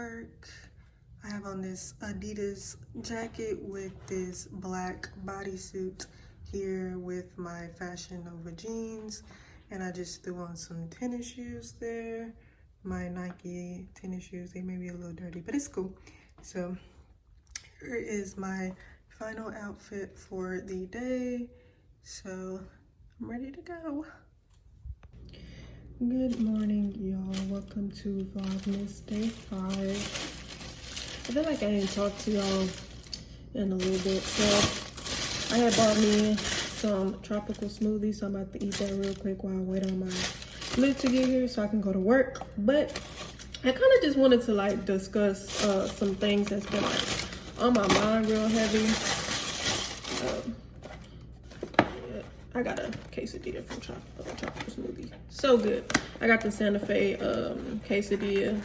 work. I have on this Adidas jacket with this black bodysuit here with my Fashion Nova jeans. And I just threw on some tennis shoes there. My Nike tennis shoes, they may be a little dirty, but it's cool. So here is my final outfit for the day. So I'm ready to go. Good morning, y'all. Welcome to Vlogmas Day 5. I feel like I didn't talk to y'all in a little bit. So I had bought me some tropical smoothies, so I'm about to eat that real quick while I wait on my lift to get here so I can go to work. But I kind of just wanted to like discuss some things that's been like on my mind real heavy. I got a quesadilla from tropical smoothie. So good. I got the Santa Fe quesadilla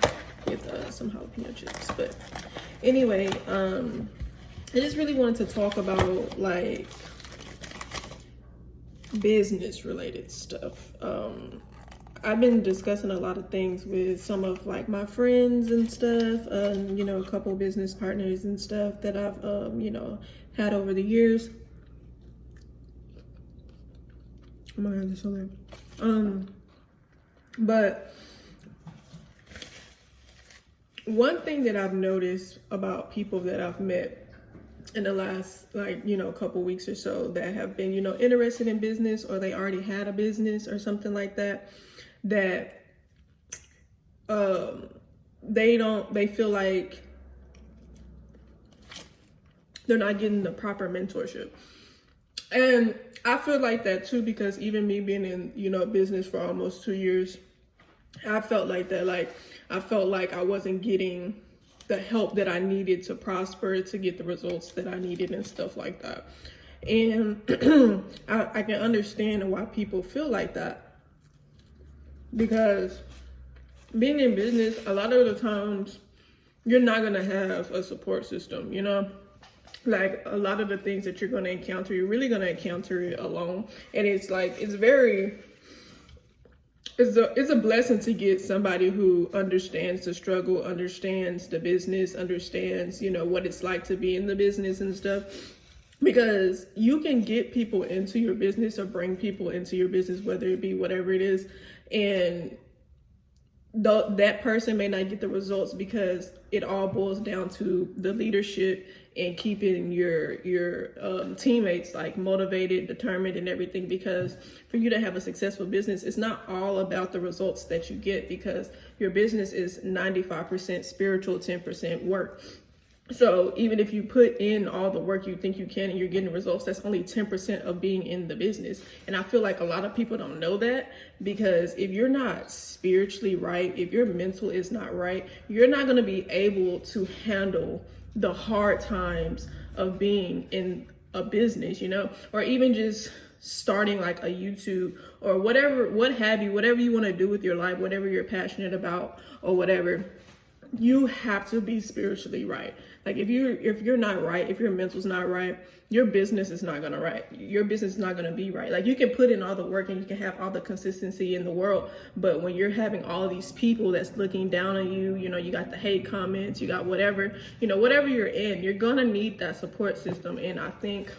with some jalapeno chips. But anyway, I just really wanted to talk about like business related stuff. I've been discussing a lot of things with some of like my friends and stuff, you know, a couple business partners and stuff that I've, you know, had over the years. Oh my God, they're so good. But one thing that I've noticed about people that I've met in the last, like, you know, couple weeks or so that have been, you know, interested in business, or they already had a business or something like that, that they feel like they're not getting the proper mentorship. And I feel like that too, because even me being in, you know, business for almost 2 years, I felt like that. Like, I felt like I wasn't getting the help that I needed to prosper, to get the results that I needed and stuff like that. And I can understand why people feel like that, because being in business, a lot of the times you're not going to have a support system, you know? Like, a lot of the things that you're going to encounter, you're really going to encounter it alone. And it's like, it's a blessing to get somebody who understands the struggle, understands the business, understands, you know, what it's like to be in the business and stuff. Because you can get people into your business or bring people into your business, whether it be whatever it is, and that person may not get the results because it all boils down to the leadership and keeping your teammates like motivated, determined, and everything. Because for you to have a successful business, it's not all about the results that you get, because your business is 95% spiritual, 10% work. So even if you put in all the work you think you can and you're getting results, that's only 10% of being in the business. And I feel like a lot of people don't know that, because if you're not spiritually right, if your mental is not right, you're not going to be able to handle the hard times of being in a business, you know, or even just starting like a YouTube or whatever, whatever you want to do with your life, whatever you're passionate about or whatever. You have to be spiritually right. Like, if you're not right, if your mental's not right, your business is not gonna right. Your business is not gonna be right. Like, you can put in all the work and you can have all the consistency in the world, but when you're having all of these people that's looking down on you, you know, you got the hate comments, you got whatever, you know, whatever you're in, you're gonna need that support system. And I think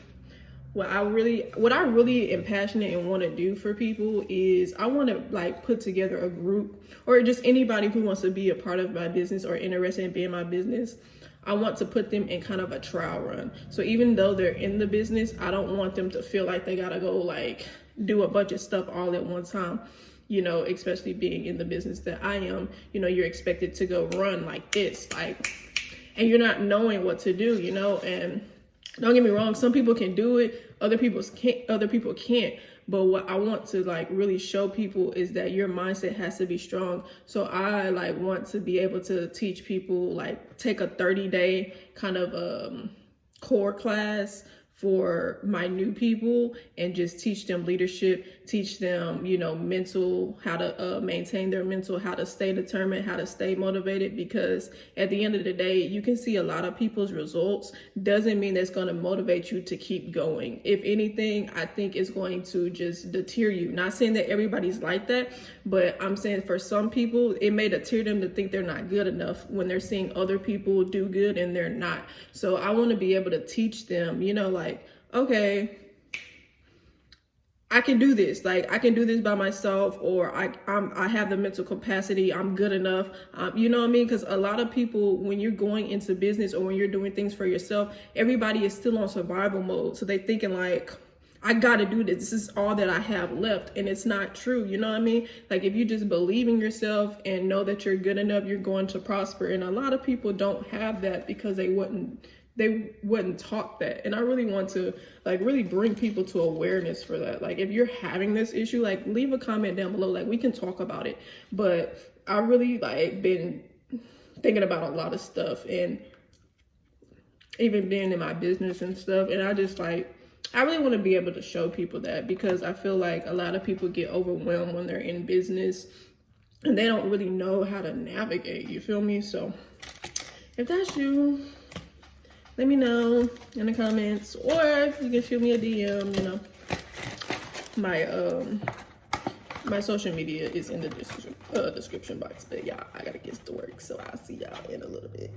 what I really am passionate and want to do for people is I want to like put together a group, or just anybody who wants to be a part of my business or interested in being in my business. I want to put them in kind of a trial run. So even though they're in the business, I don't want them to feel like they gotta go like do a bunch of stuff all at one time. You know, especially being in the business that I am, you know, you're expected to go run like this, like, and you're not knowing what to do, you know. And don't get me wrong, some people can do it, other people can't. But what I want to like really show people is that your mindset has to be strong. So I like want to be able to teach people, like take a 30-day kind of core class for my new people and just teach them leadership, teach them, you know, mental, how to maintain their mental, how to stay determined, how to stay motivated. Because at the end of the day, you can see a lot of people's results. Doesn't mean that's going to motivate you to keep going. If anything, I think it's going to just deter you. Not saying that everybody's like that, but I'm saying for some people, it may deter them to think they're not good enough when they're seeing other people do good and they're not. So I want to be able to teach them, you know, like, okay, I can do this. Like, I can do this by myself, or I have the mental capacity. I'm good enough. You know what I mean? Because a lot of people, when you're going into business or when you're doing things for yourself, everybody is still on survival mode. So they thinking like, I got to do this. This is all that I have left. And it's not true. You know what I mean? Like, if you just believe in yourself and know that you're good enough, you're going to prosper. And a lot of people don't have that because they wasn't taught that. And I really want to like really bring people to awareness for that. Like, if you're having this issue, like, leave a comment down below. Like, we can talk about it. But I really like been thinking about a lot of stuff, and even being in my business and stuff. And I just like, I really want to be able to show people that, because I feel like a lot of people get overwhelmed when they're in business and they don't really know how to navigate. You feel me? So if that's you, let me know in the comments, or you can shoot me a DM. You know, my social media is in the description box. But yeah, I gotta get to work, so I'll see y'all in a little bit.